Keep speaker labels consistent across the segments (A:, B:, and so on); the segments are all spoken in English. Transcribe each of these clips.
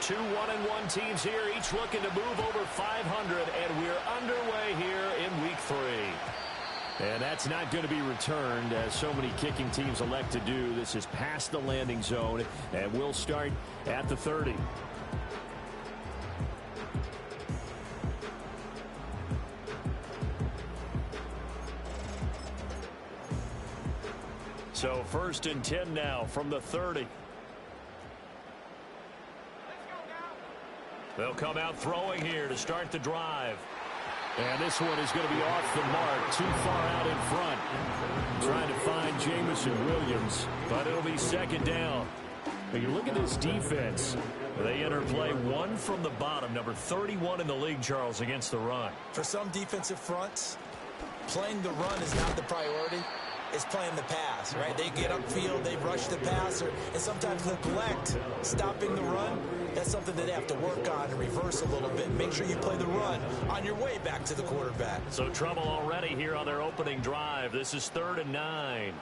A: Two 1-1 teams here, each looking to move over 500, and we're underway here in week 3. And that's not going to be returned, as so many kicking teams elect to do. This is past the landing zone, and we'll start at the 30. So 1st and 10 now from the 30. They'll come out throwing here to start the drive. And this one is going to be off the mark, too far out in front. Trying to find Jamison Williams, but it'll be 2nd down. But you look at this defense. They enter play 1 from the bottom, number 31 in the league, Charles, against the run.
B: For some defensive fronts, playing the run is not the priority. It's playing the pass, right? They get upfield, they rush the passer, and sometimes neglect stopping the run. That's something that they have to work on and reverse a little bit. Make sure you play the run on your way back to the quarterback.
A: So trouble already here on their opening drive. This is 3rd and 9.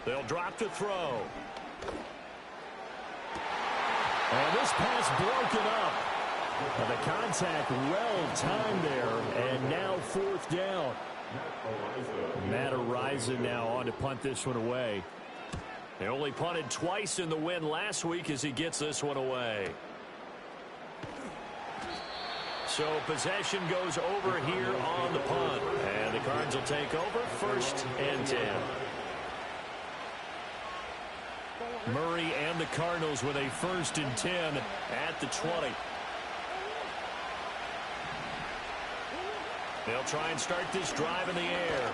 A: They'll drop to throw. And this pass broken up. And the contact well timed there, and now 4th down. Matt Araiza now on to punt this one away. They only punted twice in the win last week as he gets this one away. So possession goes over here on the punt, and the Cards will take over 1st and 10. Murray and the Cardinals with a 1st and 10 at the 20. They'll try and start this drive in the air.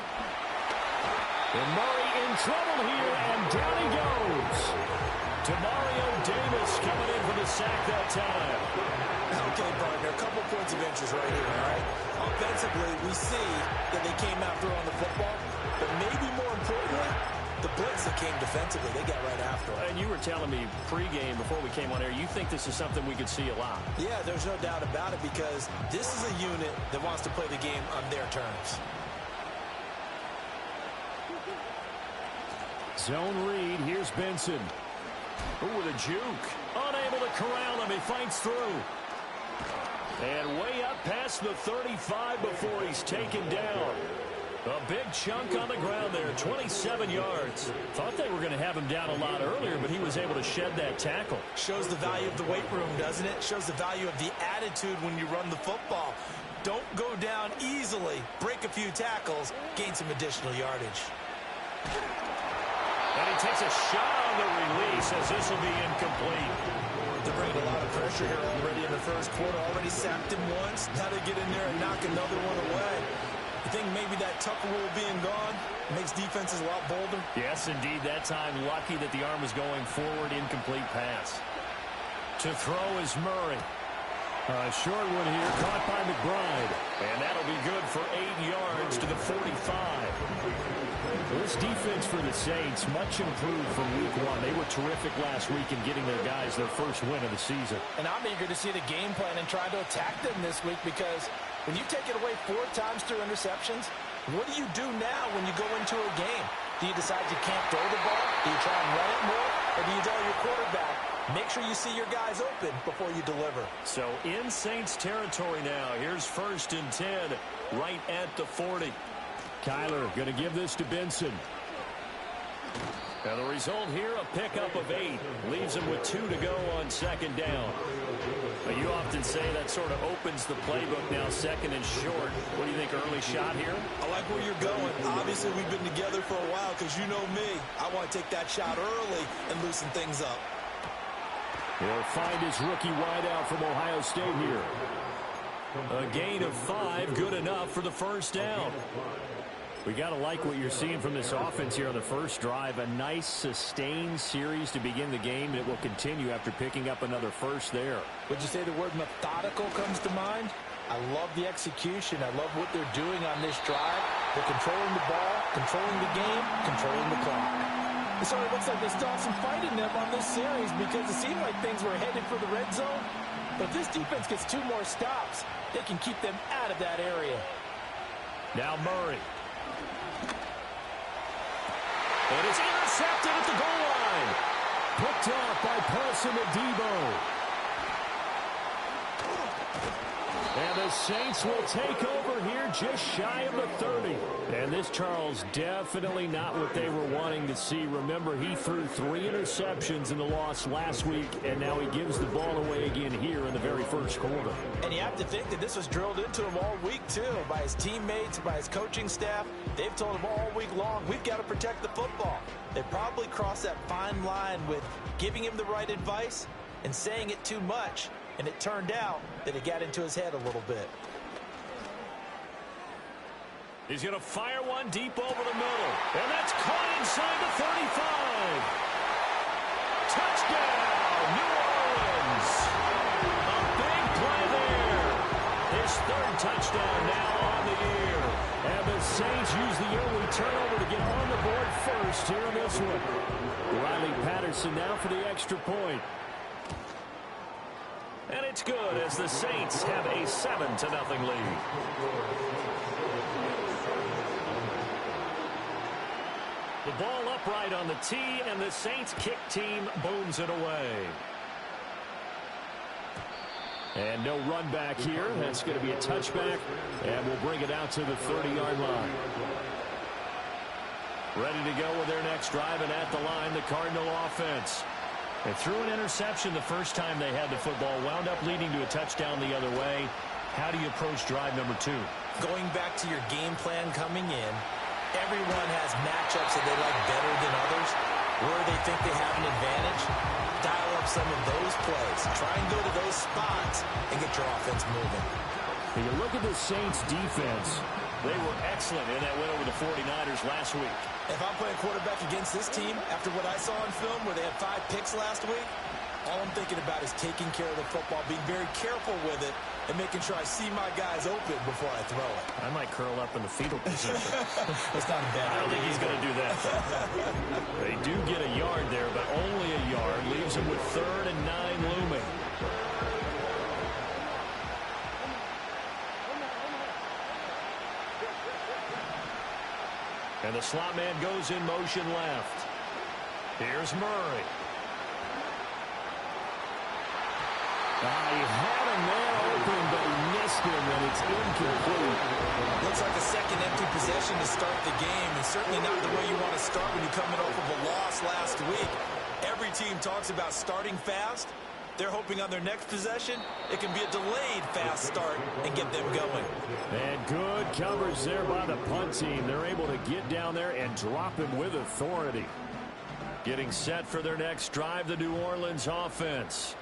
A: And Murray in trouble here, and down he goes. Mario Davis coming in for the sack that time.
B: Okay, partner, a couple points of interest right here, all right? Offensively, we see that they came after on the football, but maybe more importantly, the blitz that came defensively, they got right after it.
A: And you were telling me pregame before we came on air, you think this is something we could see a lot.
B: Yeah, there's no doubt about it, because this is a unit that wants to play the game on their terms.
A: Zone read, here's Benson. Ooh, with a juke. Unable to corral him, he fights through. And way up past the 35 before he's taken down. A big chunk on the ground there, 27 yards. Thought they were going to have him down a lot earlier, but he was able to shed that tackle.
B: Shows the value of the weight room, doesn't it? Shows the value of the attitude when you run the football. Don't go down easily. Break a few tackles, gain some additional yardage.
A: And he takes a shot on the release as this will be incomplete.
B: They're bringing a lot of pressure here already in the 1st quarter. Already sacked him once. Now they get in there and knock another one away. I think maybe that Tucker rule being gone makes defenses a lot bolder.
A: Yes, indeed. That time, lucky that the arm was going forward. Incomplete pass. To throw is Murray. A short one here, caught by McBride. And that'll be good for 8 yards to the 45. This defense for the Saints, much improved from week 1. They were terrific last week in getting their guys their first win of the season.
C: And I'm eager to see the game plan and try to attack them this week, because when you take it away 4 times through interceptions, what do you do now when you go into a game? Do you decide you can't throw the ball? Do you try and run it more? Or do you tell your quarterback, make sure you see your guys open before you deliver?
A: So in Saints territory now. Here's 1st and 10 right at the 40. Kyler going to give this to Benson. Now the result here, a pickup of 8. Leaves him with 2 to go on 2nd down. But you often say that sort of opens the playbook now, 2nd and short. What do you think, early shot here?
B: I like where you're going. Obviously, we've been together for a while, because you know me. I want to take that shot early and loosen things up.
A: He'll find his rookie wideout from Ohio State here. A gain of 5, good enough for the 1st down. We got to like what you're seeing from this offense here on the first drive. A nice, sustained series to begin the game that will continue after picking up another first there.
C: Would you say the word methodical comes to mind? I love the execution. I love what they're doing on this drive. They're controlling the ball, controlling the game, controlling the clock. And so it looks like they still have some fight in them on this series, because it seemed like things were headed for the red zone. But if this defense gets 2 more stops, they can keep them out of that area.
A: Now Murray. And It's intercepted at the goal line. Picked off by Paulson Adebo. And the Saints will take over here just shy of the 30. And this, Charles, definitely not what they were wanting to see. Remember, he threw 3 interceptions in the loss last week, and now he gives the ball away again here in the very first quarter.
B: And you have to think that this was drilled into him all week, too, by his teammates, by his coaching staff. They've told him all week long, we've got to protect the football. They probably crossed that fine line with giving him the right advice and saying it too much. And it turned out that it got into his head a little bit.
A: He's going to fire one deep over the middle. And that's caught inside the 35. Touchdown, New Orleans. A big play there. His 3rd touchdown now on the year. And the Saints use the early turnover to get on the board first here in this one. Riley Patterson now for the extra point. And it's good as the Saints have a 7-0 lead. The ball upright on the tee, and the Saints kick team booms it away. And no run back here. That's going to be a touchback, and we'll bring it out to the 30-yard line. Ready to go with their next drive, and at the line, the Cardinal offense. They threw an interception the first time they had the football, wound up leading to a touchdown the other way. How do you approach drive number 2?
B: Going back to your game plan coming in, everyone has matchups that they like better than others, where they think they have an advantage. Dial up some of those plays. Try and go to those spots and get your offense moving.
A: When you look at the Saints' defense, they were excellent in that win over the 49ers last week.
B: If I'm playing quarterback against this team, after what I saw on film where they had 5 picks last week, all I'm thinking about is taking care of the football, being very careful with it, and making sure I see my guys open before I throw it.
A: I might curl up in the fetal position.
B: That's not a bad idea.
A: I don't think he's going to do that. They do get a yard there, but only a yard. Leaves him with 3rd and 9 looming. And the slot man goes in motion left. Here's Murray. He had a man open, but he missed him, and it's incomplete.
B: Looks like a second empty possession to start the game, and certainly not the way you want to start when you're coming off of a loss last week. Every team talks about starting fast. They're hoping on their next possession, it can be a delayed fast start and get them going.
A: And good coverage there by the punt team. They're able to get down there and drop him with authority. Getting set for their next drive, the New Orleans offense.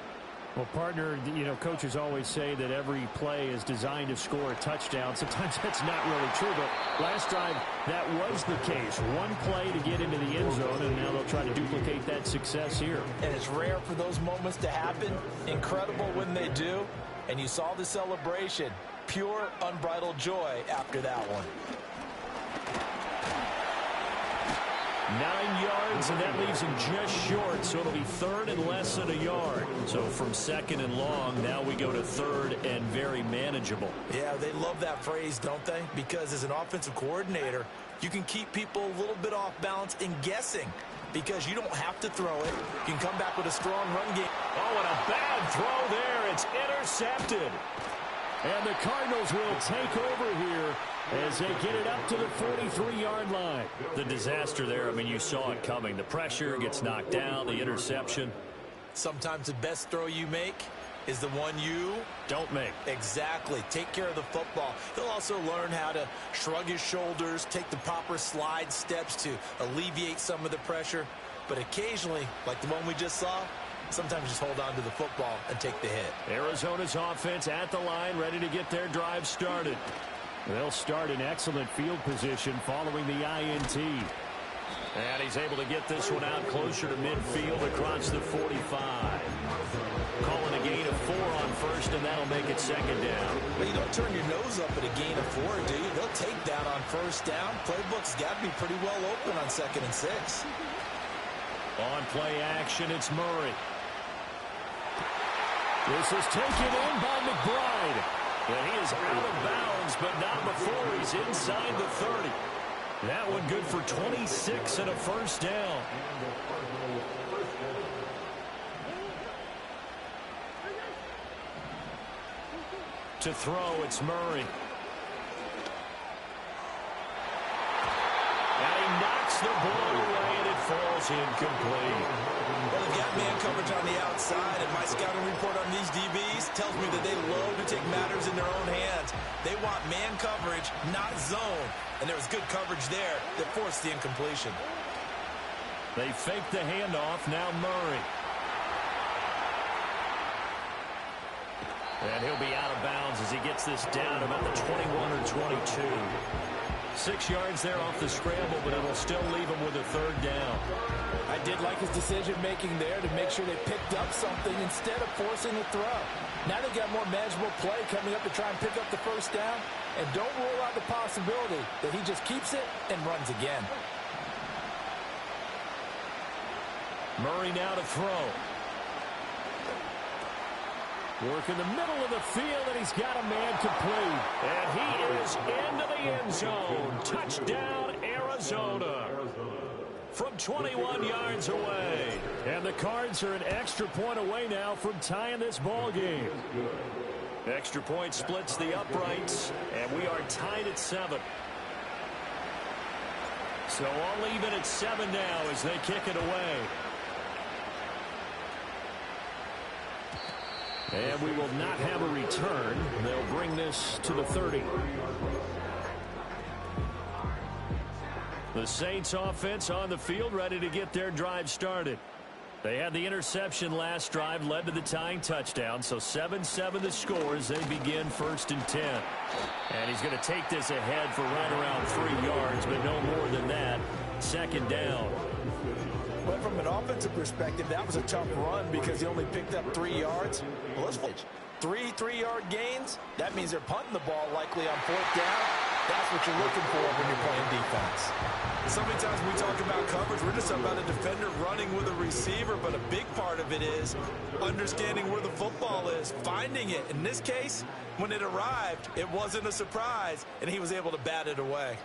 A: Well, partner, you know, coaches always say that every play is designed to score a touchdown. Sometimes that's not really true, but last drive, that was the case. One play to get into the end zone, and now they'll try to duplicate that success here.
B: And it's rare for those moments to happen. Incredible when they do. And you saw the celebration. Pure, unbridled joy after that one.
A: 9 yards, and that leaves him just short, so it'll be 3rd and less than a yard. So from 2nd and long, now we go to 3rd and very manageable.
B: Yeah, they love that phrase, don't they? Because as an offensive coordinator, you can keep people a little bit off balance and guessing because you don't have to throw it. You can come back with a strong run game.
A: Oh, and a bad throw there. It's intercepted. And the Cardinals will take over here as they get it up to the 43-yard line. The disaster there, I mean, you saw it coming. The pressure gets knocked down, the interception.
B: Sometimes the best throw you make is the one you
A: don't make.
B: Exactly. Take care of the football. He'll also learn how to shrug his shoulders, take the proper slide steps to alleviate some of the pressure. But occasionally, like the one we just saw, sometimes just hold on to the football and take the hit.
A: Arizona's offense at the line, ready to get their drive started. They'll start in excellent field position following the INT. And he's able to get this one out closer to midfield across the 45. Calling a gain of 4 on first, and that'll make it 2nd down.
B: But you don't turn your nose up at a gain of 4, do you? They'll take that on first down. Playbook's got to be pretty well open on 2nd and 6.
A: On play action, it's Murray. This is taken in by McBride. And he is out of bounds, but not before he's inside the 30. That one good for 26 and a first down. To throw, it's Murray. And he knocks the ball away, and it falls incomplete.
B: Well, they've got man coverage on the outside, and my scouting report on these DBs tells me that they love to take matters in their own hands. They want man coverage, not zone. And there was good coverage there that forced the incompletion.
A: They fake the handoff, now Murray. And he'll be out of bounds as he gets this down about the 21 or 22. 6 yards there off the scramble, but it'll still leave him with a third down.
C: I did like his decision-making there to make sure they picked up something instead of forcing a throw. Now they've got more manageable play coming up to try and pick up the first down. And don't rule out the possibility that he just keeps it and runs again.
A: Murray now to throw. Work in the middle of the field, and he's got a man complete. And he is into the end zone. Touchdown, Arizona. From 21 yards away. And the Cards are an extra point away now from tying this ball game. Extra point splits the uprights, and we are tied at 7. So all even at 7 now as they kick it away. And we will not have a return. They'll bring this to the 30. The Saints offense on the field, ready to get their drive started. They had the interception last drive, led to the tying touchdown. So 7-7 the score as they begin 1st and 10. And he's going to take this ahead for right around 3 yards, but no more than that. 2nd down.
C: But from an offensive perspective, that was a tough run because he only picked up 3 yards. Well, let's watch. 3 3-yard gains. That means they're punting the ball likely on 4th down. That's what you're looking for when you're playing defense.
B: So many times when we talk about coverage, we're just talking about a defender running with a receiver, but a big part of it is understanding where the football is, finding it. In this case, when it arrived, it wasn't a surprise, and he was able to bat it away.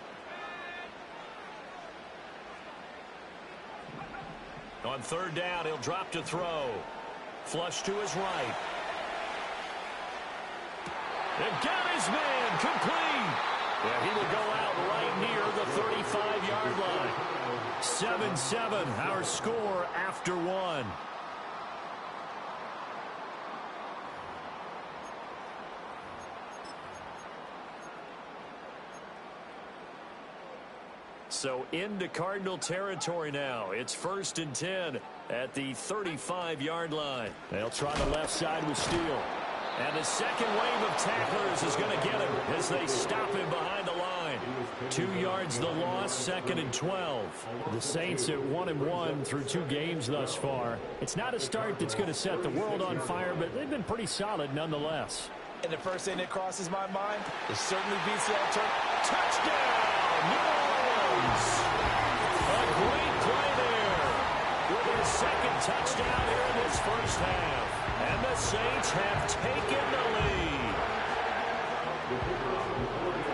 A: On 3rd down, he'll drop to throw. Flush to his right. And got his man complete. And he will go out right near the 35-yard line. 7-7, our score after 1. So into Cardinal territory now. It's 1st and 10 at the 35-yard line. They'll try the left side with Steele. And the second wave of tacklers is going to get him as they stop him behind the line. 2 yards the loss, 2nd and 12. The Saints at 1-1 through 2 games thus far. It's not a start that's going to set the world on fire, but they've been pretty solid nonetheless.
C: And the first thing that crosses my mind is certainly BCL turn.
A: Touchdown, New Orleans! A great play there with his 2nd touchdown here in this first half. And the Saints have taken the lead.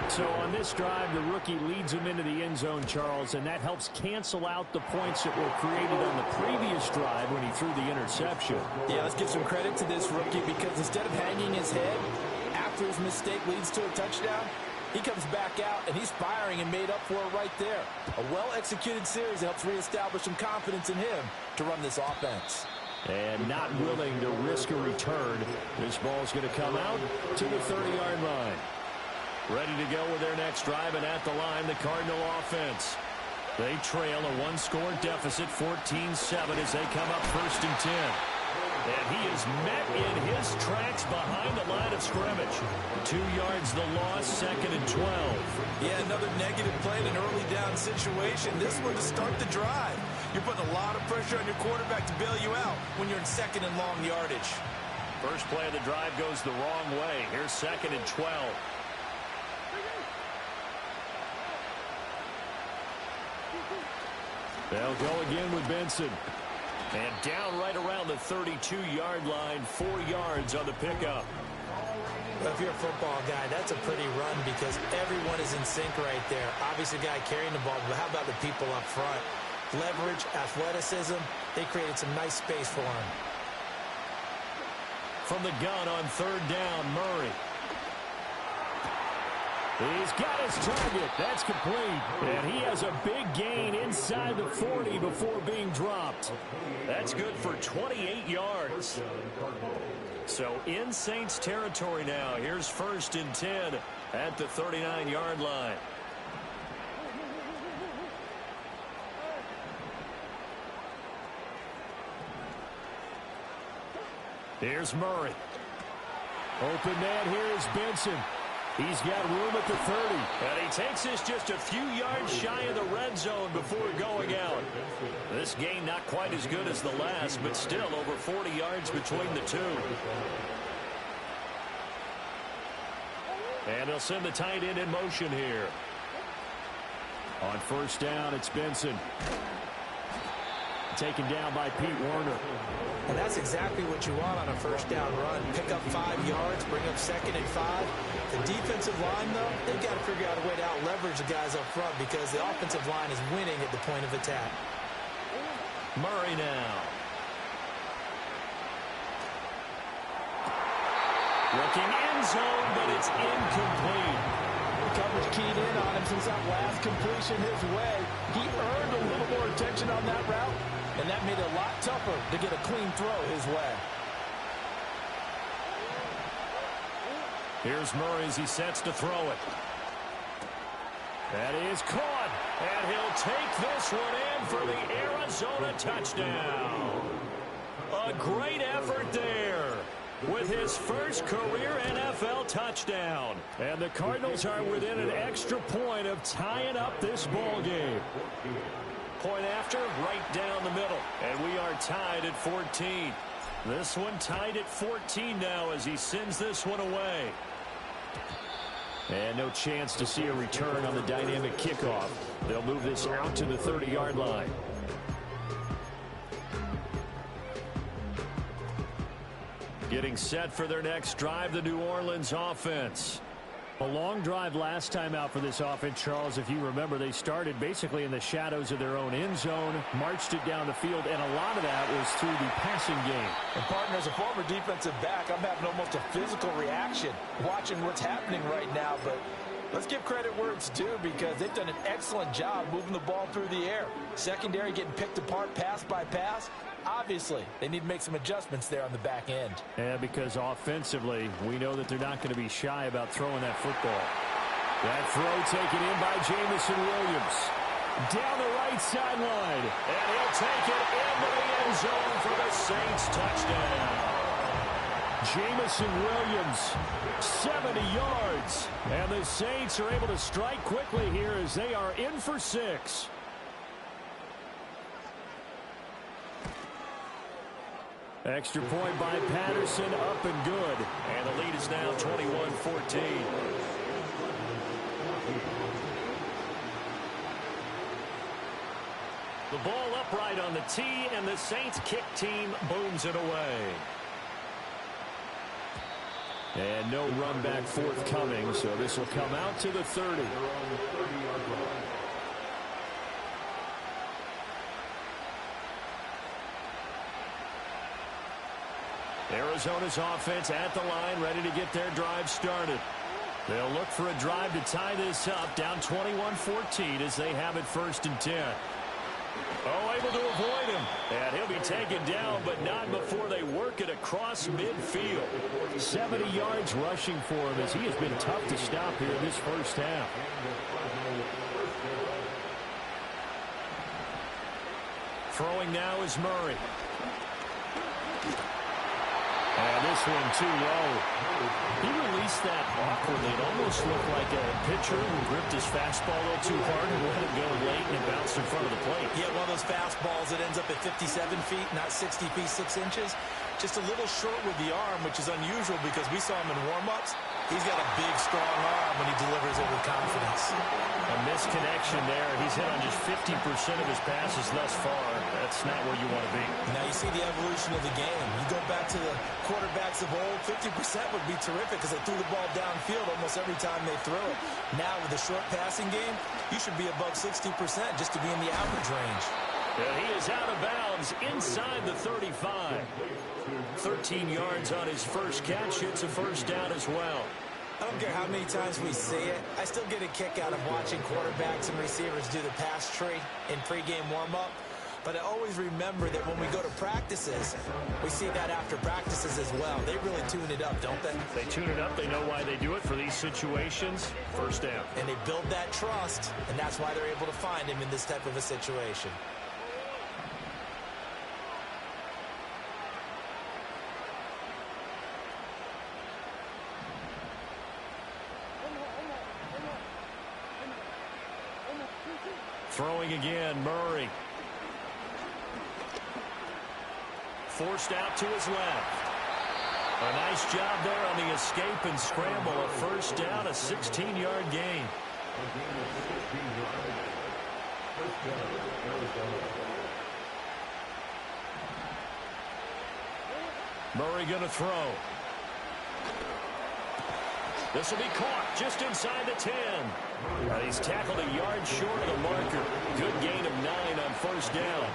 A: So on this drive, the rookie leads him into the end zone, Charles, and that helps cancel out the points that were created on the previous drive when he threw the interception.
C: Yeah, let's give some credit to this rookie because instead of hanging his head after his mistake leads to a touchdown, he comes back out and he's firing and made up for it right there. A well-executed series that helps reestablish some confidence in him to run this offense.
A: And not willing to risk a return. This ball's going to come out to the 30-yard line. Ready to go with their next drive, and at the line, the Cardinal offense. They trail a 1-score deficit, 14-7, as they come up 1st and 10. And he is met in his tracks behind the line of scrimmage. 2 yards the loss, 2nd and 12.
B: Yeah, another negative play in an early down situation. This one to start the drive. You're putting a lot of pressure on your quarterback to bail you out when you're in 2nd and long yardage.
A: First play of the drive goes the wrong way. Here's 2nd and 12. They'll go again with Benson. And down right around the 32-yard line, 4 yards on the pickup.
B: If you're a football guy, that's a pretty run because everyone is in sync right there. Obviously, the guy carrying the ball, but how about the people up front? Leverage, athleticism, they created some nice space for him.
A: From the gun on third down, Murray. He's got his target. That's complete. And he has a big gain inside the 40 before being dropped. That's good for 28 yards. So in Saints territory now. Here's 1st and 10 at the 39-yard line. Here's Murray. Open man here is Benson. He's got room at the 30. And he takes this just a few yards shy of the red zone before going out. This gain not quite as good as the last, but still over 40 yards between the two. And they'll send the tight end in motion here. On 1st down, it's Benson. Taken down by Pete Werner.
B: And that's exactly what you want on a 1st down run. Pick up 5 yards, bring up 2nd and 5. The defensive line, though, they've got to figure out a way to out-leverage the guys up front because the offensive line is winning at the point of attack.
A: Murray now. Looking end zone, but it's incomplete.
C: Coverage keyed in on him since that last completion his way. He earned a little more attention on that route, and that made it a lot tougher to get a clean throw his way.
A: Here's Murray as he sets to throw it. That is caught, and he'll take this one in for the Arizona touchdown. A great effort there with his first career NFL touchdown. And the Cardinals are within an extra point of tying up this ball game. Point after, right down the middle. And we are tied at 14. This one tied at 14 now as he sends this one away. And no chance to see a return on the dynamic kickoff. They'll move this out to the 30-yard line. Getting set for their next drive, the New Orleans offense. A long drive last time out for this offense, Charles. If you remember, they started basically in the shadows of their own end zone, marched it down the field, and a lot of that was through the passing game.
C: And, partner, as a former defensive back, I'm having almost a physical reaction watching what's happening right now. But let's give credit where it's due because they've done an excellent job moving the ball through the air. Secondary getting picked apart pass by pass. Obviously, they need to make some adjustments there on the back end.
A: Yeah, because offensively, we know that they're not going to be shy about throwing that football. That throw taken in by Jamison Williams. Down the right sideline. And he'll take it into the end zone for the Saints touchdown. Jamison Williams, 70 yards. And the Saints are able to strike quickly here as they are in for 6. Extra point by Patterson, up and good. And the lead is now 21-14. The ball upright on the tee, and the Saints kick team booms it away. And no run back forthcoming, so this will come out to the 30. Arizona's offense at the line, ready to get their drive started. They'll look for a drive to tie this up, down 21-14 as they have it 1st and 10. Oh, able to avoid him. And he'll be taken down, but not before they work it across midfield. 70 yards rushing for him as he has been tough to stop here in this first half. Throwing now is Murray. And this one too low. He released that awkwardly. It almost looked like a pitcher who gripped his fastball a little too hard and let it go late and it bounced in front of the plate.
B: Yeah, one of those fastballs that ends up at 57 feet, not 60 feet, 6 inches. Just a little short with the arm, which is unusual because we saw him in warm-ups. He's got a big, strong arm when he delivers it with confidence.
A: A misconnection there. He's hit on just 50% of his passes thus far. That's not where you want to be.
B: Now you see the evolution of the game. You go back to the quarterbacks of old, 50% would be terrific because they threw the ball downfield almost every time they threw it. Now with the short passing game, you should be above 60% just to be in the average range.
A: And he is out of bounds inside the 35. 13 yards on his first catch. It's a first down as well.
B: I don't care how many times we see it. I still get a kick out of watching quarterbacks and receivers do the pass tree in pregame warm-up. But I always remember that when we go to practices, we see that after practices as well. They really tune it up, don't they?
A: They tune it up. They know why they do it for these situations. First down.
B: And they build that trust, and that's why they're able to find him in this type of a situation.
A: Throwing again, Murray. Forced out to his left. A nice job there on the escape and scramble. A first down, a 16-yard gain. Murray going to throw. This will be caught just inside the 10. He's tackled a yard short of the marker. Good gain of 9 on first down.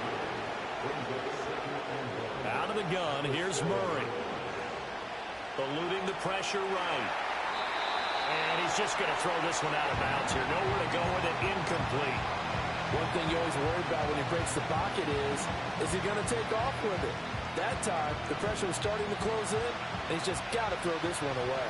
A: Out of the gun, here's Murray. Eluding the pressure right. And he's just going to throw this one out of bounds here. Nowhere to go with it, incomplete.
C: One thing you always worry about when he breaks the pocket is he going to take off with it? That time, the pressure was starting to close in, and he's just got to throw this one away.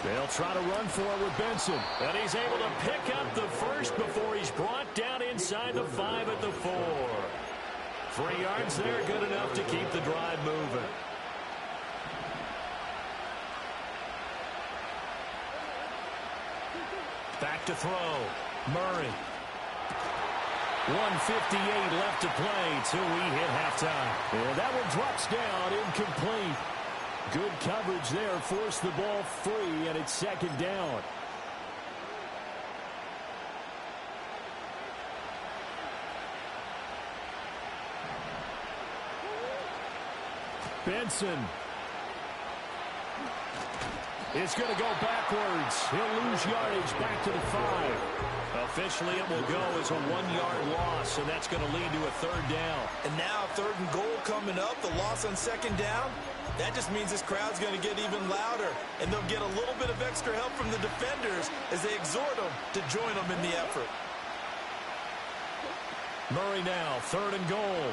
A: They'll try to run for it with Benson. And he's able to pick up the first before he's brought down inside the 5 at the 4. 3 yards there, good enough to keep the drive moving. Back to throw. Murray. 1:58 left to play till we hit halftime. And that one drops down, incomplete. Good coverage there, forced the ball free, and it's second down. Benson is going to go backwards. He'll lose yardage back to the 5. Officially, it will go as a 1-yard loss, and that's going to lead to a third down.
B: And now 3rd and goal coming up, the loss on second down. That just means this crowd's going to get even louder, and they'll get a little bit of extra help from the defenders as they exhort them to join them in the effort.
A: Murray now, 3rd and goal.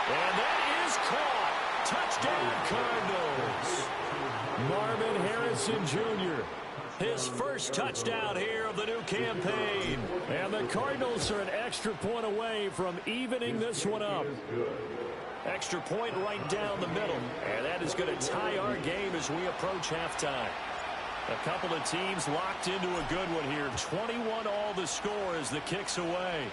A: And that is caught. Touchdown, Cardinals. Marvin Harrison Jr., his first touchdown here of the new campaign. And the Cardinals are an extra point away from evening this one up. Extra point right down the middle. And that is going to tie our game as we approach halftime. A couple of teams locked into a good one here. 21 all the score as the kick's away.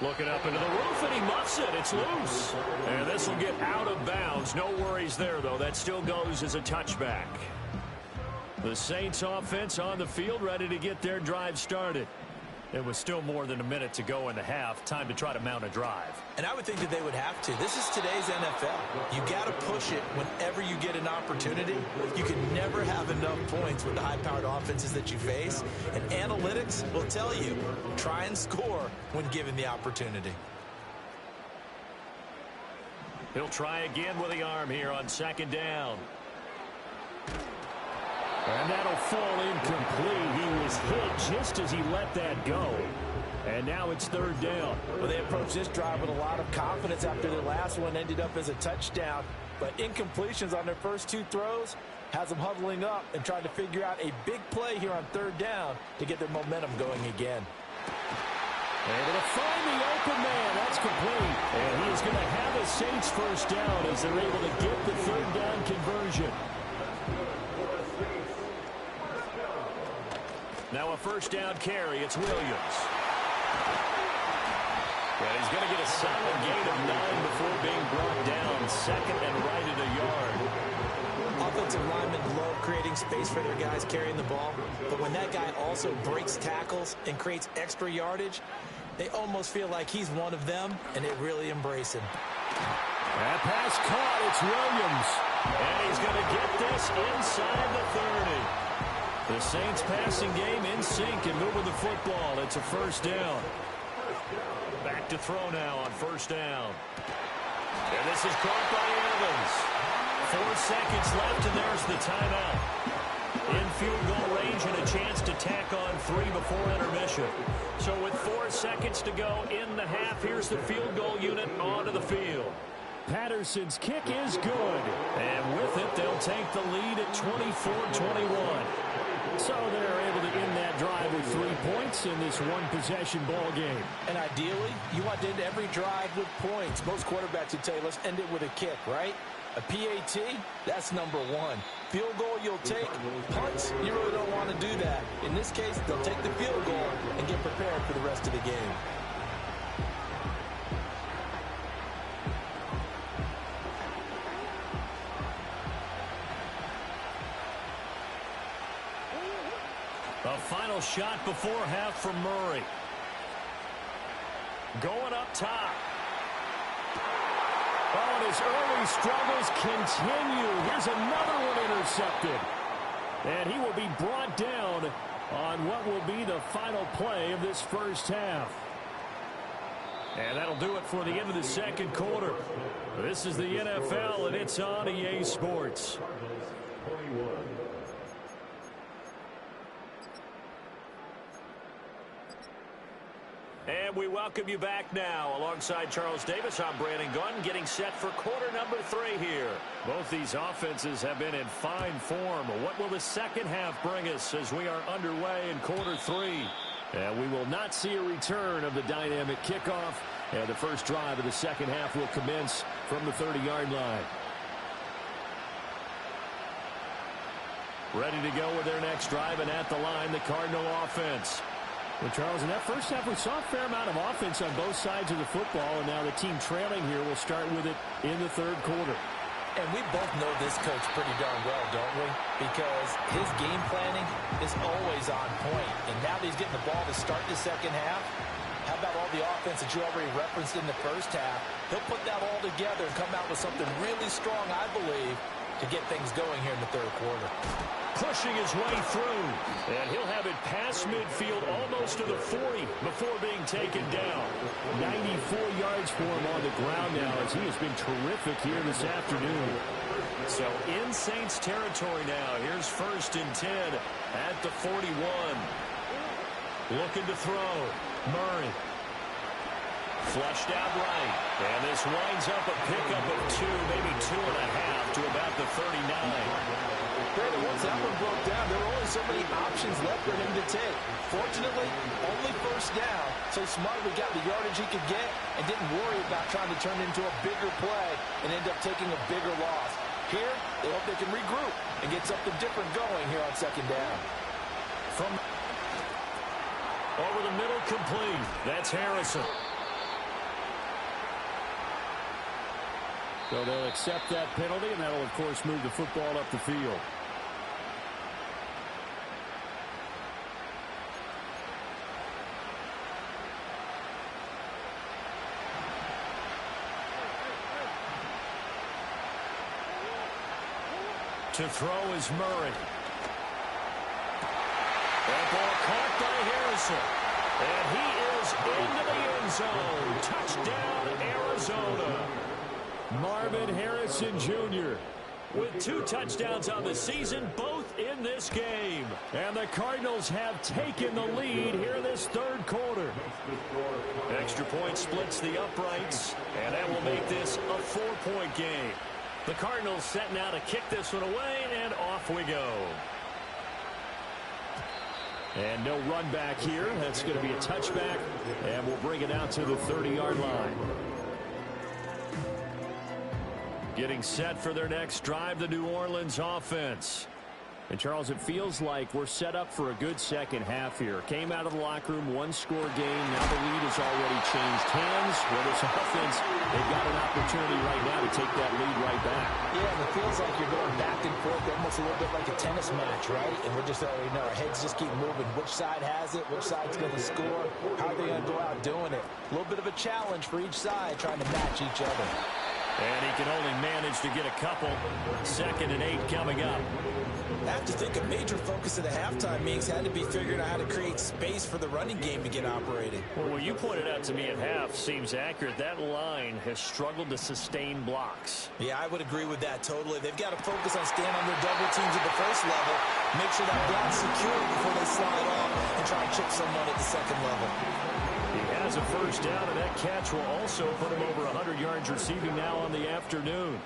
A: Looking up into the roof, and he muffs it. It's loose. And this will get out of bounds. No worries there, though. That still goes as a touchback. The Saints offense on the field, ready to get their drive started. It was still more than a minute to go in the half. Time to try to mount a drive.
B: And I would think that they would have to. This is today's NFL. You got to push it whenever you get an opportunity. You can never have enough points with the high-powered offenses that you face. And analytics will tell you, try and score when given the opportunity.
A: He'll try again with the arm here on second down. And that'll fall incomplete. He was hit just as he let that go. And now it's third down.
C: Well, they approached this drive with a lot of confidence after their last one ended up as a touchdown. But incompletions on their first 2 throws has them huddling up and trying to figure out a big play here on third down to get their momentum going again.
A: Able to find the open man. That's complete. And he is going to have a Saints first down as they're able to get the third down conversion. Now a first down carry. It's Williams. And he's going to get a solid gain of 9 before being brought down. Second and right at a yard.
B: Offensive linemen love creating space for their guys carrying the ball. But when that guy also breaks tackles and creates extra yardage, they almost feel like he's one of them, and they really embrace him.
A: That pass caught. It's Williams. And he's going to get this inside the 30. The Saints passing game in sync and moving the football. It's a first down. Back to throw now on first down. And this is caught by Evans. 4 seconds left, and there's the timeout. In field goal range and a chance to tack on 3 before intermission. So with 4 seconds to go in the half, here's the field goal unit onto the field. Patterson's kick is good. And with it, they'll take the lead at 24-21. So they're able to end that drive with 3 points in this one-possession ball game.
C: And ideally, you want to end every drive with points. Most quarterbacks would tell you, let's end it with a kick, right? A PAT, that's number 1. Field goal you'll take. Punts, you really don't want to do that. In this case, they'll take the field goal and get prepared for the rest of the game.
A: A final shot before half from Murray. Going up top. Oh, and his early struggles continue. Here's another one intercepted. And he will be brought down on what will be the final play of this first half. And that'll do it for the end of the second quarter. This is the NFL, and it's on EA Sports. And we welcome you back now. Alongside Charles Davis, I'm Brandon Gunn, getting set for quarter number 3 here. Both these offenses have been in fine form. What will the second half bring us as we are underway in quarter 3? And we will not see a return of the dynamic kickoff. And the first drive of the second half will commence from the 30-yard line. Ready to go with their next drive, and at the line, the Cardinal offense. Well, Charles, in that first half, we saw a fair amount of offense on both sides of the football, and now the team trailing here will start with it in the third quarter.
C: And we both know this coach pretty darn well, don't we? Because his game planning is always on point. And now that he's getting the ball to start the second half, how about all the offense that you already referenced in the first half? He'll put that all together and come out with something really strong, I believe, to get things going here in the third quarter.
A: Pushing his way through, and he'll have it past midfield almost to the 40 before being taken down. 94 yards for him on the ground now, as he has been terrific here this afternoon. So in Saints territory now. Here's first and 10 at the 41. Looking to throw. Murray. Flushed out right. And this winds up a pickup of 2, maybe 2.5 to about the 39.
C: Brandon, once that one broke down, there were only so many options left for him to take. Fortunately, only first down, so smartly got the yardage he could get and didn't worry about trying to turn it into a bigger play and end up taking a bigger loss. Here, they hope they can regroup and get something different going here on second down.
A: From over the middle, complete. That's Harrison. So they'll accept that penalty, and that'll, of course, move the football up the field. To throw is Murray. That ball caught by Harrison. And he is into the end zone. Touchdown, Arizona. Marvin Harrison Jr. with 2 touchdowns on the season, both in this game. And the Cardinals have taken the lead here in this third quarter. Extra point splits the uprights, and that will make this a 4-point game. The Cardinals setting out to kick this one away, and off we go. And no run back here. That's going to be a touchback, and we'll bring it out to the 30-yard line. Getting set for their next drive, the New Orleans offense. And, Charles, it feels like we're set up for a good second half here. Came out of the locker room, one-score game. Now the lead has already changed hands. Well, this offense, they've got an opportunity right now to take that lead right back.
C: Yeah, and it feels like you're going back and forth, almost a little bit like a tennis match, right? And we're just already know our heads just keep moving. Which side has it? Which side's going to score? How are they going to go out doing it? A little bit of a challenge for each side trying to match each other.
A: And he can only manage to get a couple. 2nd and 8 coming up.
B: I have to think a major focus of the halftime meetings had to be figuring out how to create space for the running game to get operating.
A: Well, what you pointed out to me at half seems accurate. That line has struggled to sustain blocks.
B: Yeah, I would agree with that totally. They've got to focus on staying on their double teams at the first level, make sure that block's secure before they slide off and try and chip someone at the second level.
A: He has a first down, and that catch will also put him over 100 yards receiving now on the afternoon.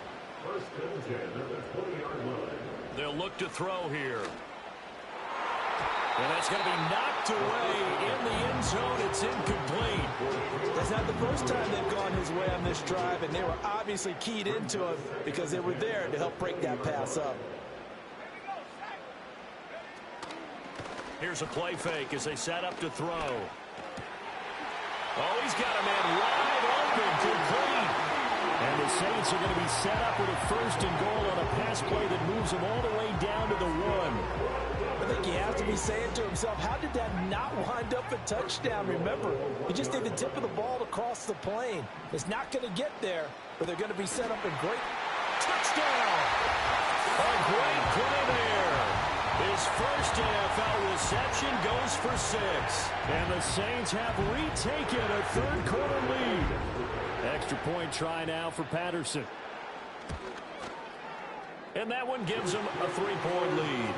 A: They'll look to throw here. And that's going to be knocked away in the end zone. It's incomplete.
C: That's not the first time they've gone his way on this drive, and they were obviously keyed into him because they were there to help break that pass up.
A: Here's a play fake as they set up to throw. Oh, he's got a man wide open, complete. And the Saints are going to be set up with a 1st and goal on a pass play that moves them all the way down to the 1.
C: I think he has to be saying to himself, how did that not wind up a touchdown? Remember, he just did the tip of the ball across the plane. It's not going to get there, but they're going to be set up a great touchdown.
A: A great play there. His first NFL reception goes for 6. And the Saints have retaken a 3rd quarter lead. Extra point try now for Patterson. And that one gives them a 3-point lead.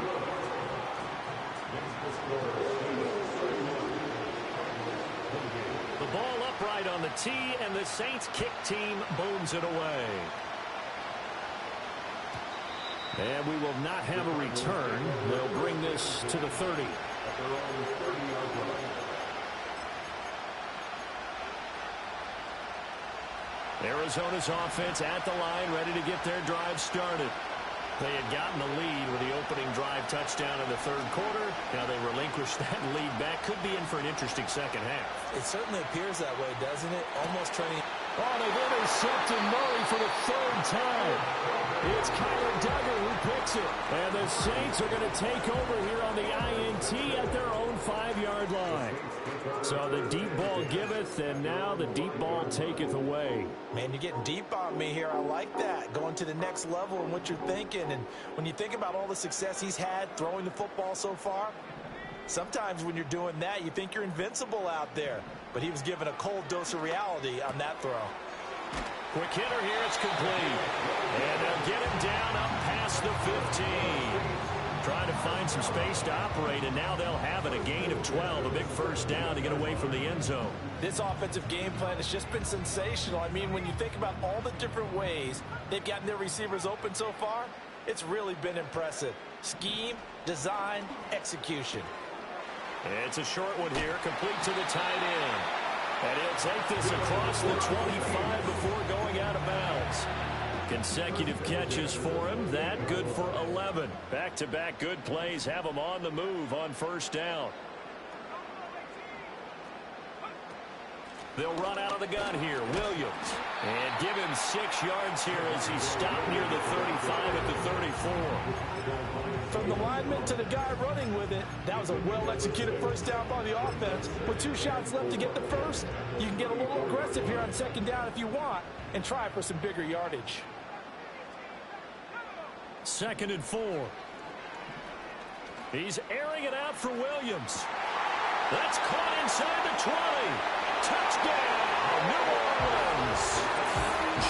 A: The ball upright on the tee, and the Saints kick team booms it away. And we will not have a return. They'll bring this to the 30. Arizona's offense at the line, ready to get their drive started. They had gotten the lead with the opening drive touchdown in the 3rd quarter. Now they relinquished that lead back. Could be in for an interesting second half.
B: It certainly appears that way, doesn't it? Almost turning.
A: Oh, they've intercepted Murray for the 3rd time. It's Kyler Duggar who picks it. And the Saints are going to take over here on the INT at their own 5-yard line. So the deep ball giveth, and now the deep ball taketh away.
C: Man, you're getting deep on me here. I like that. Going to the next level and what you're thinking. And when you think about all the success he's had throwing the football so far, sometimes when you're doing that, you think you're invincible out there. But he was given a cold dose of reality on that throw.
A: Quick hitter here, it's complete. And they'll get him down up past the 15. Trying to find some space to operate, and now they'll have it. A gain of 12, a big first down to get away from the end zone.
C: This offensive game plan has just been sensational. I mean, when you think about all the different ways they've gotten their receivers open so far, it's really been impressive. Scheme, design, execution.
A: It's a short one here, complete to the tight end. And he'll take this across the 25 before going out of bounds. Consecutive catches for him. That good for 11. Back-to-back good plays have him on the move on first down. They'll run out of the gun here. Williams. And give him 6 yards here as he stopped near the 35 at the 34.
C: From the lineman to the guy running with it, that was a well-executed first down by the offense. With 2 shots left to get the first, you can get a little aggressive here on second down if you want and try for some bigger yardage.
A: 2nd and 4. He's airing it out for Williams. That's caught inside the 20. Touchdown, New Orleans.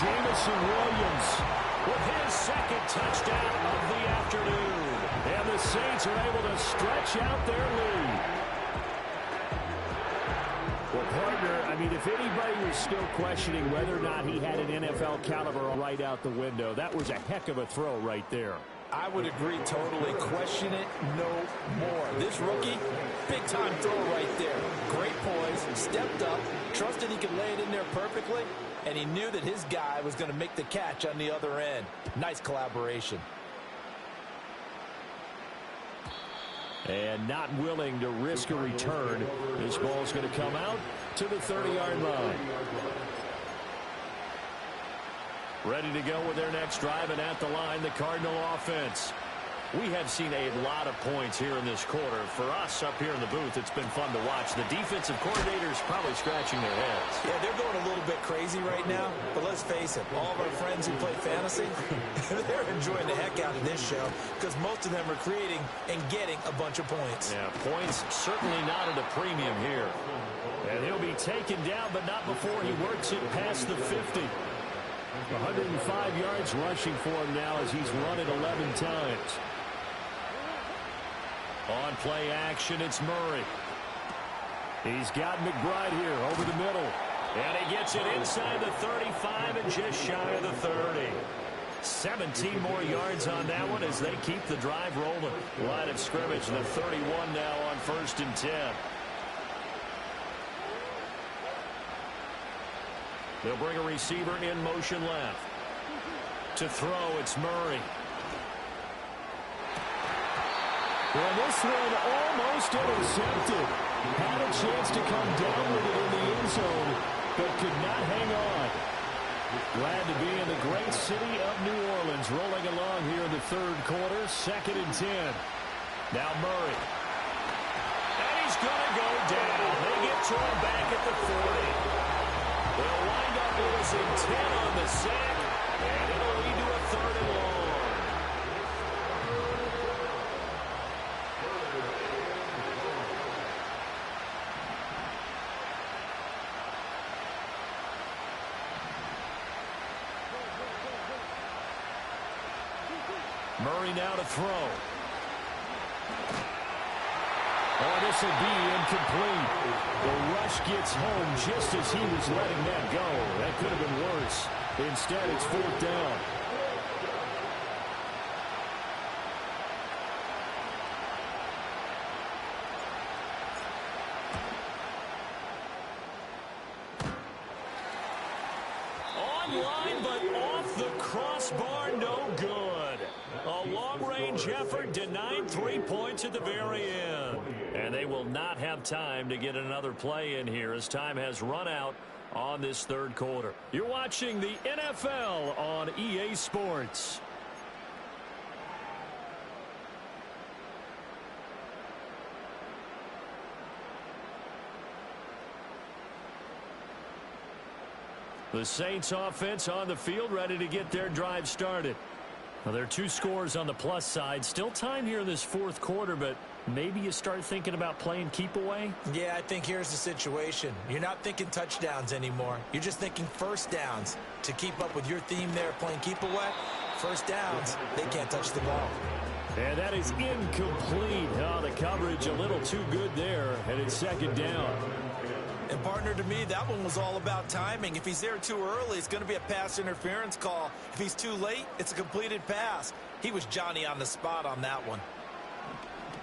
A: Jamison Williams with his 2nd touchdown of the afternoon. And the Saints are able to stretch out their lead. Well, partner, I mean, if anybody was still questioning whether or not he had an NFL caliber right out the window, that was a heck of a throw right there.
C: I would agree totally. Question it no more. This rookie, big-time throw right there. Great poise, stepped up, trusted he could lay it in there perfectly, and he knew that his guy was going to make the catch on the other end. Nice collaboration.
A: And not willing to risk a return. This ball's going to come out to the 30-yard line. Ready to go with their next drive, and at the line, the Cardinal offense. We have seen a lot of points here in this quarter. For us up here in the booth, it's been fun to watch. The defensive coordinators probably scratching their heads.
B: Yeah, they're going a little bit crazy right now. But let's face it, all of our friends who play fantasy, they're enjoying the heck out of this show because most of them are creating and getting a bunch of points.
A: Yeah, points certainly not at a premium here. And he'll be taken down, but not before he works it past the 50. 105 yards rushing for him now as he's run it 11 times. On play action, it's Murray. He's got McBride here over the middle. And he gets it inside the 35 and just shy of the 30. 17 more yards on that one as they keep the drive rolling. Line of scrimmage, the 31 now on 1st and 10. They'll bring a receiver in motion left. To throw, it's Murray.
D: Well, this one almost intercepted. Had a chance to come down with it in the end zone, but could not hang on.
A: Glad to be in the great city of New Orleans, rolling along here in the third quarter, 2nd and 10. Now Murray. And he's going to go down. They get to him back at the 40. They'll wind up losing 10 on the sack, and it'll lead to a 3rd and long. Murray now to throw. Oh, this will be incomplete. The rush gets home just as he was letting that go. That could have been worse. Instead, it's 4th down. Online, but off the crossbar, no good. A long-range effort denied 3 points at the very end. And they will not have time to get another play in here as time has run out on this third quarter. You're watching the NFL on EA Sports. The Saints offense on the field, ready to get their drive started. Well, there are 2 scores on the plus side. Still time here in this fourth quarter, but maybe you start thinking about playing keep away?
B: Yeah, I think here's the situation. You're not thinking touchdowns anymore. You're just thinking first downs. To keep up with your theme there, playing keep away, first downs, they can't touch the ball.
A: And that is incomplete. Oh, the coverage a little too good there, and it's 2nd down.
B: And, partner, to me, that one was all about timing. If he's there too early, it's going to be a pass interference call. If he's too late, it's a completed pass. He was Johnny on the spot on that one.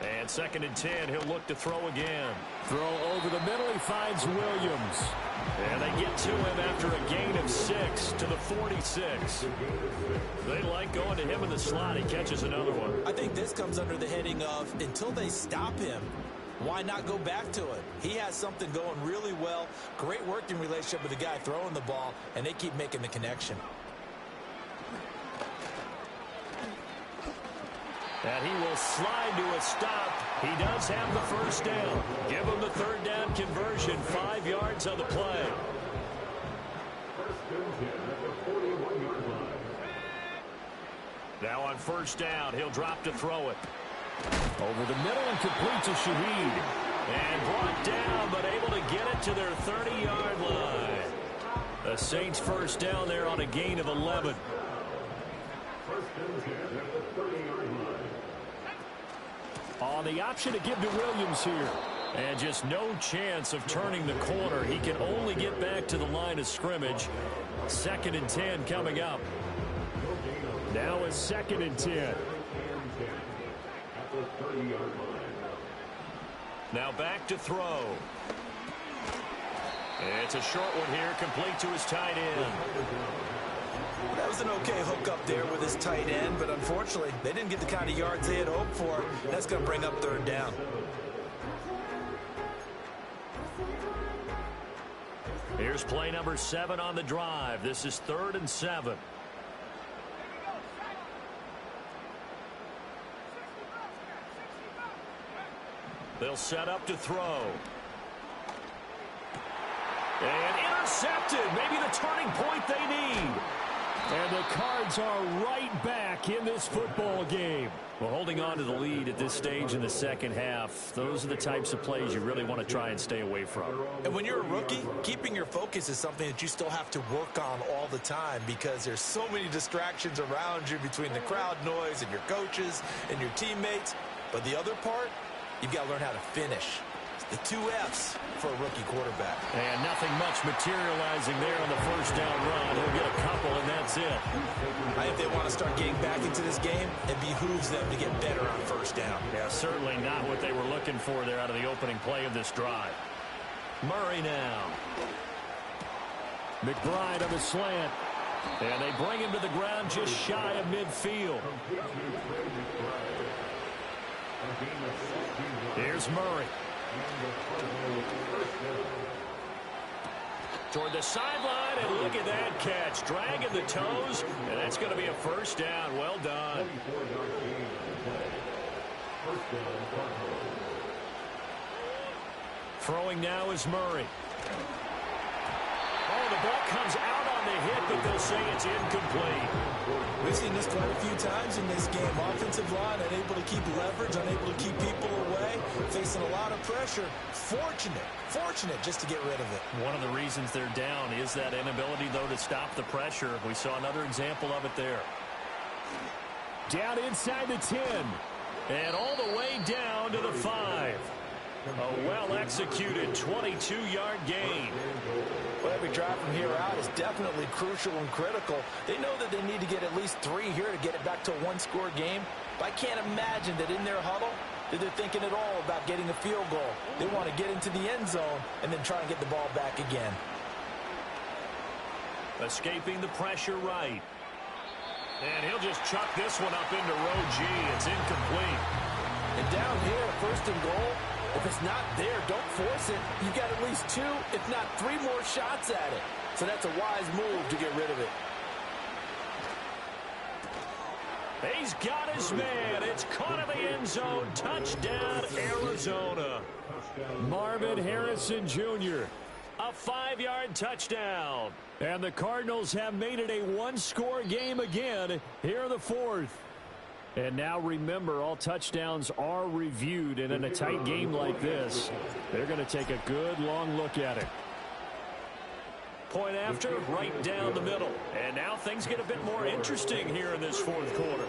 A: And 2nd and 10, he'll look to throw again. Throw over the middle, he finds Williams. And they get to him after a gain of 6 to the 46. They like going to him in the slot. He catches another one.
B: I think this comes under the heading of until they stop him, why not go back to it? He has something going really well. Great working relationship with the guy throwing the ball, and they keep making the connection.
A: And he will slide to a stop. He does have the first down. Give him the 3rd down conversion. 5 yards on the play. Now on 1st down, he'll drop to throw it. Over the middle and complete to Shaheed. And brought down, but able to get it to their 30-yard line. The Saints 1st down there on a gain of 11. On the option to give to Williams here. And just no chance of turning the corner. He can only get back to the line of scrimmage. 2nd and 10 coming up. Now is 2nd and 10. Now back to throw. It's a short one here, complete to his tight end.
B: That was was an okay hook up there with his tight end, but unfortunately, they didn't get the kind of yards they had hoped for. That's going to bring up third down.
A: Here's play number 7 on the drive. This is 3rd and 7. They'll set up to throw. And intercepted. Maybe the turning point they need.
D: And the Cards are right back in this football game.
A: Well, holding on to the lead at this stage in the second half, those are the types of plays you really want to try and stay away from.
B: And when you're a rookie, keeping your focus is something that you still have to work on all the time because there's so many distractions around you between the crowd noise and your coaches and your teammates. But the other part, you've got to learn how to finish. The 2 F's for a rookie quarterback.
A: And nothing much materializing there on the first down run. He'll get a couple, and that's it.
B: I think they want to start getting back into this game. It behooves them to get better on first down.
A: Yeah, certainly not what they were looking for there out of the opening play of this drive. Murray now.
D: McBride on the slant.
A: And they bring him to the ground just shy of midfield. Here's Murray. Toward the sideline, and look at that catch. Dragging the toes, and that's going to be a first down. Well done. Throwing now is Murray. Oh, the ball comes out on the hit, but they'll say it's incomplete.
B: We've seen this quite a few times in this game. Offensive line unable to keep leverage, unable to keep people away, facing a lot of pressure. Fortunate just to get rid of it.
A: One of the reasons they're down is that inability, though, to stop the pressure. We saw another example of it there.
D: Down inside the 10.
A: And all the way down to the 5. A well-executed 22-yard gain.
C: Well, every drive from here out is definitely crucial and critical. They know that they need to get at least 3 here to get it back to a one-score game. But I can't imagine that in their huddle that they're thinking at all about getting a field goal. They want to get into the end zone and then try and get the ball back again.
A: Escaping the pressure right. And he'll just chuck this one up into row G. It's incomplete.
C: And down here, 1st and goal, if it's not there, don't force it. You've got at least 2, if not 3 more shots at it. So that's a wise move to get rid of it.
A: He's got his man. It's caught in the end zone. Touchdown, Arizona.
D: Marvin Harrison Jr.
A: A 5-yard touchdown.
D: And the Cardinals have made it a one-score game again here in the 4th. And now remember, all touchdowns are reviewed, and in a tight game like this, they're going to take a good long look at it.
A: Point after, right down the middle. And now things get a bit more interesting here in this 4th quarter.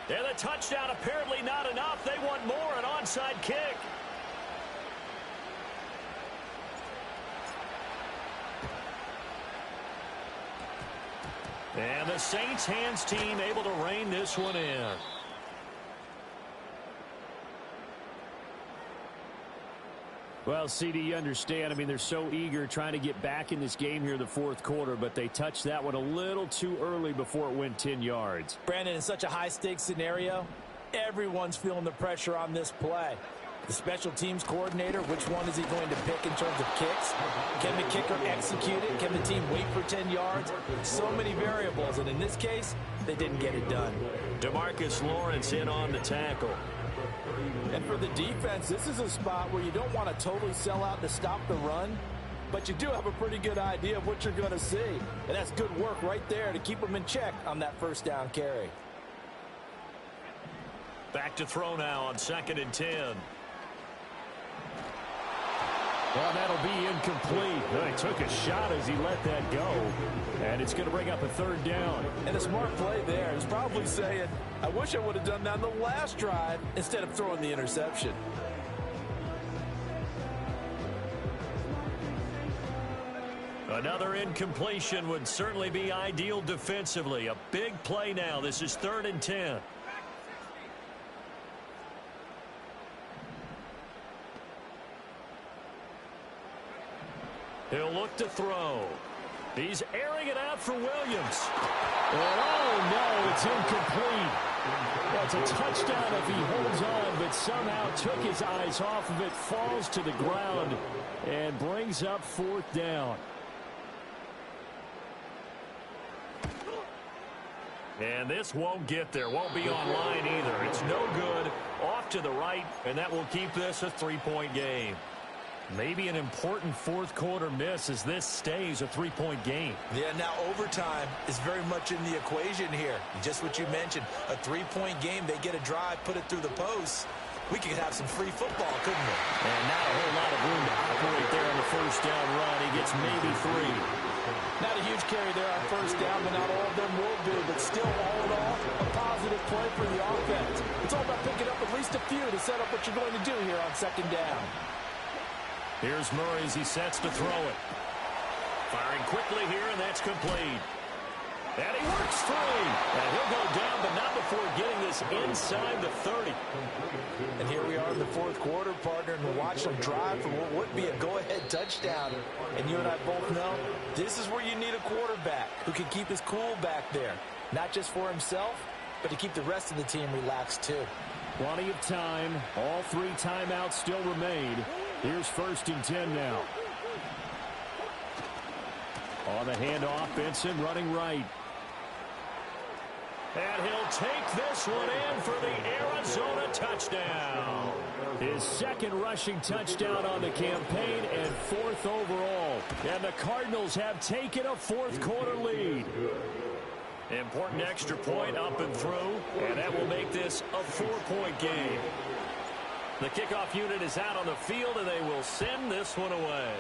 A: And the touchdown apparently not enough. They want more, an onside kick. And the Saints hands team able to rein this one in.
D: Well, CD, you understand. I mean, they're so eager trying to get back in this game here in the 4th quarter, but they touched that one a little too early before it went 10 yards.
C: Brandon, in such a high-stakes scenario, everyone's feeling the pressure on this play. The special teams coordinator, which one is he going to pick in terms of kicks? Can the kicker execute it? Can the team wait for 10 yards? So many variables, and in this case, they didn't get it done.
A: DeMarcus Lawrence in on the tackle.
C: And for the defense, this is a spot where you don't want to totally sell out to stop the run, but you do have a pretty good idea of what you're going to see. And that's good work right there to keep them in check on that 1st down carry.
A: Back to throw now on 2nd and 10.
D: Well, that'll be incomplete. Well, he took a shot as he let that go. And it's going to bring up a 3rd down.
C: And a smart play there. He's probably saying, I wish I would have done that on the last drive instead of throwing the interception.
A: Another incompletion would certainly be ideal defensively. A big play now. This is 3rd and 10. He'll look to throw. He's airing it out for Williams.
D: And oh, no, it's incomplete. That's a touchdown if he holds on, but somehow took his eyes off of it, falls to the ground, and brings up 4th down.
A: And this won't get there. Won't be online either. It's no good. Off to the right, and that will keep this a 3-point game. Maybe an important 4th quarter miss as this stays a 3-point game.
B: Yeah, now overtime is very much in the equation here. Just what you mentioned, a 3-point game. They get a drive, put it through the post. We could have some free football, couldn't we?
A: And not a whole lot of room to operate there on the 1st down run. He gets maybe 3.
C: Not a huge carry there on 1st down, but not all of them will be. But still, all in all, a positive play for the offense. It's all about picking up at least a few to set up what you're going to do here on 2nd down.
A: Here's Murray as he sets to throw it. Firing quickly here, and that's complete. And he works free. And he'll go down, but not before getting this inside the 30.
B: And here we are in the 4th quarter, partner, and we're watching them drive for what would be a go-ahead touchdown. And you and I both know this is where you need a quarterback who can keep his cool back there. Not just for himself, but to keep the rest of the team relaxed too.
D: Plenty of time. All 3 timeouts still remain. Here's 1st and 10 now. On the handoff, Benson running right.
A: And he'll take this one in for the Arizona touchdown.
D: His 2nd rushing touchdown on the campaign and 4th overall. And the Cardinals have taken a 4th quarter lead.
A: Important extra point up and through, and that will make this a 4-point game. The kickoff unit is out on the field, and they will send this one away.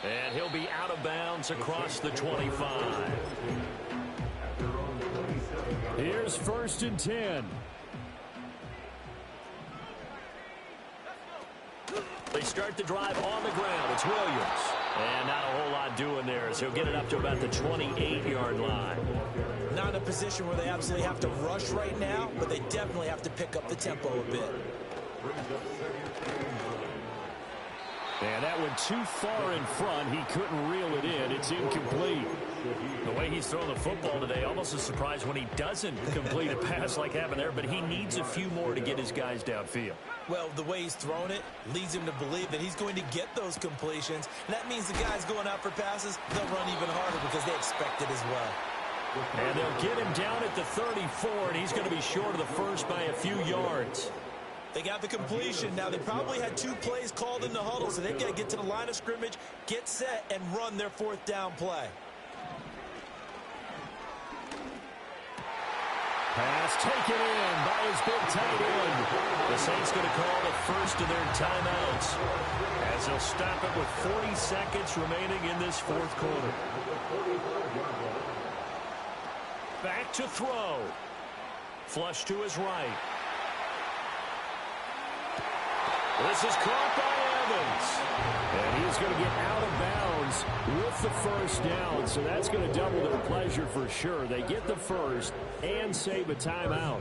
A: And he'll be out of bounds across the 25.
D: Here's 1st and 10.
A: They start the drive on the ground. It's Williams. And not a whole lot doing there as he'll get it up to about the 28-yard line.
B: Not in a position where they absolutely have to rush right now, but they definitely have to pick up the tempo a bit.
D: And that went too far in front. He couldn't reel it in. It's incomplete.
A: The way he's throwing the football today, almost a surprise when he doesn't complete a pass like happened there, but he needs a few more to get his guys downfield.
B: Well, the way he's thrown it leads him to believe that he's going to get those completions. And that means the guys going out for passes, they'll run even harder because they expect it as well.
A: And they'll get him down at the 34, and he's going to be short of the 1st by a few yards.
B: They got the completion. Now, they probably had 2 plays called in the huddle, so they've got to get to the line of scrimmage, get set, and run their 4th down play.
D: Pass taken in by his big tight end.
A: The Saints going to call the 1st of their timeouts as they'll stop it with 40 seconds remaining in this 4th quarter. Back to throw. Flush to his right. This is caught by Evans.
D: And he's going to get out of bounds with the 1st down, so that's going to double their pleasure for sure. They get the 1st and save a timeout.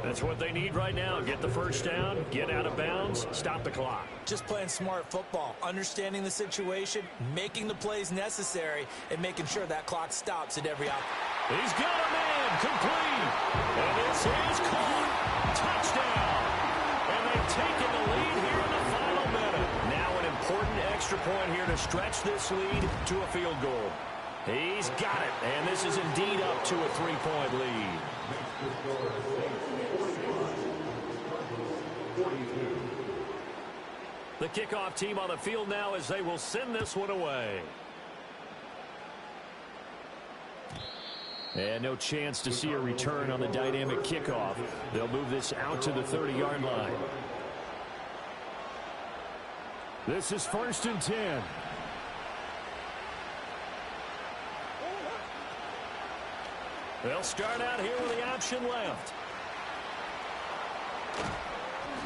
A: That's what they need right now. Get the 1st down, get out of bounds, stop the clock.
B: Just playing smart football, understanding the situation, making the plays necessary, and making sure that clock stops at every opportunity.
A: He's got a man, complete. And this is caught. Touchdown. And they've taken the lead here in the final minute. Now an important extra point here to stretch this lead to a field goal. He's got it, and this is indeed up to a 3-point lead. The kickoff team on the field now as they will send this one away.
D: And no chance to see a return on the dynamic kickoff. They'll move this out to the 30-yard line. This is 1st and 10.
A: They'll start out here with the option left.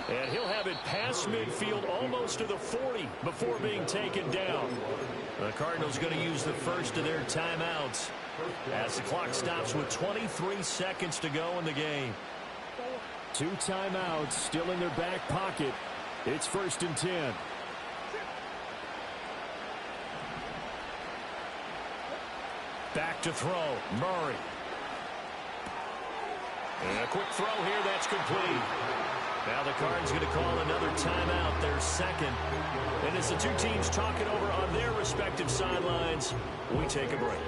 A: And he'll have it past midfield almost to the 40 before being taken down. The Cardinals going to use the 1st of their timeouts as the clock stops with 23 seconds to go in the game.
D: 2 timeouts still in their back pocket. It's 1st and 10. Back to throw. Murray. And a quick throw here. That's complete. Now the Cardinals going to call another timeout, their second. And as the two teams talk it over on their respective sidelines, we take a break.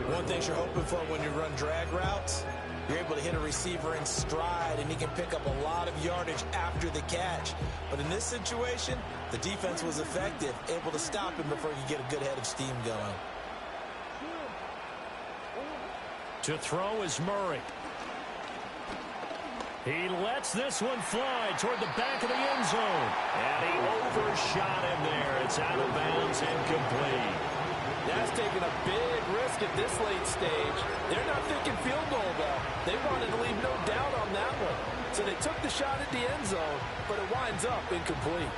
B: One thing you're hoping for when you run drag routes, you're able to hit a receiver in stride, and he can pick up a lot of yardage after the catch. But in this situation, the defense was effective, able to stop him before he could get a good head of steam going.
D: To throw is Murray. He lets this one fly toward the back of the end zone. And he overshot him there. It's out of bounds, incomplete.
C: That's taking a big risk at this late stage. They're not thinking field goal, though. They wanted to leave no doubt on that one. So they took the shot at the end zone, but it winds up incomplete.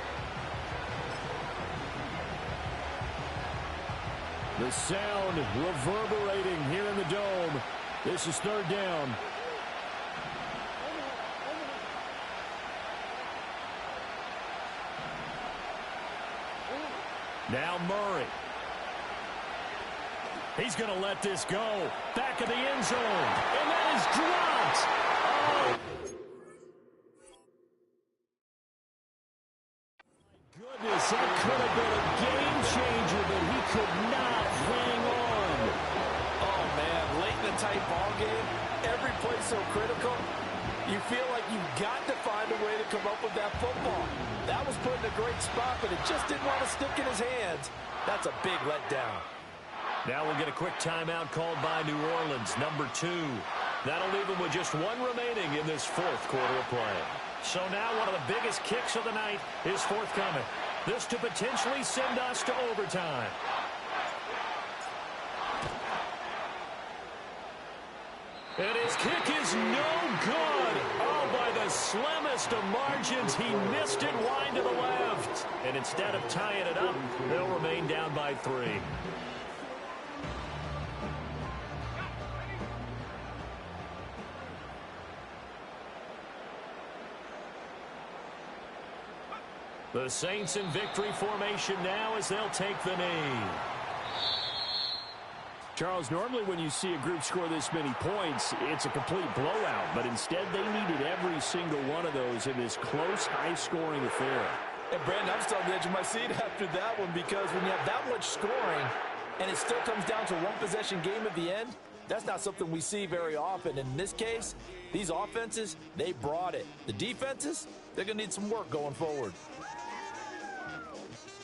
D: The sound reverberating here in the dome. This is 3rd down. Now Murray. He's going to let this go. Back of the end zone. And that is dropped. Oh. Goodness, that could have been a game changer, but he could not hang on.
C: Oh, man, late in a tight ball game, every play so critical. You feel like you've got to find a way to come up with that football. That was put in a great spot, but it just didn't want to stick in his hands. That's a big letdown.
D: Now we'll get a quick timeout called by New Orleans, number 2. That'll leave them with just 1 remaining in this 4th quarter of play. So now one of the biggest kicks of the night is forthcoming. This to potentially send us to overtime. And his kick is no good. Oh, by the slimmest of margins, he missed it wide to the left. And instead of tying it up, they'll remain down by 3. The Saints in victory formation now as they'll take the knee. Charles, normally when you see a group score this many points, it's a complete blowout. But instead, they needed every single one of those in this close, high-scoring affair.
C: And, Brandon, I'm still on the edge of my seat after that one because when you have that much scoring and it still comes down to 1-possession game at the end, that's not something we see very often. In this case, these offenses, they brought it. The defenses, they're going to need some work going forward.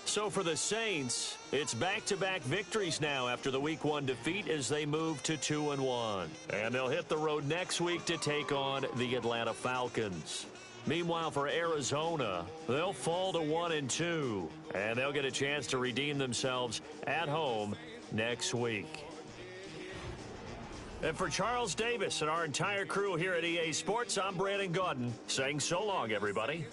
D: So for the Saints, it's back-to-back victories now after the Week 1 defeat as they move to 2-1. And they'll hit the road next week to take on the Atlanta Falcons. Meanwhile, for Arizona, they'll fall to 1-2, and they'll get a chance to redeem themselves at home next week. And for Charles Davis and our entire crew here at EA Sports, I'm Brandon Gaudin saying so long, everybody.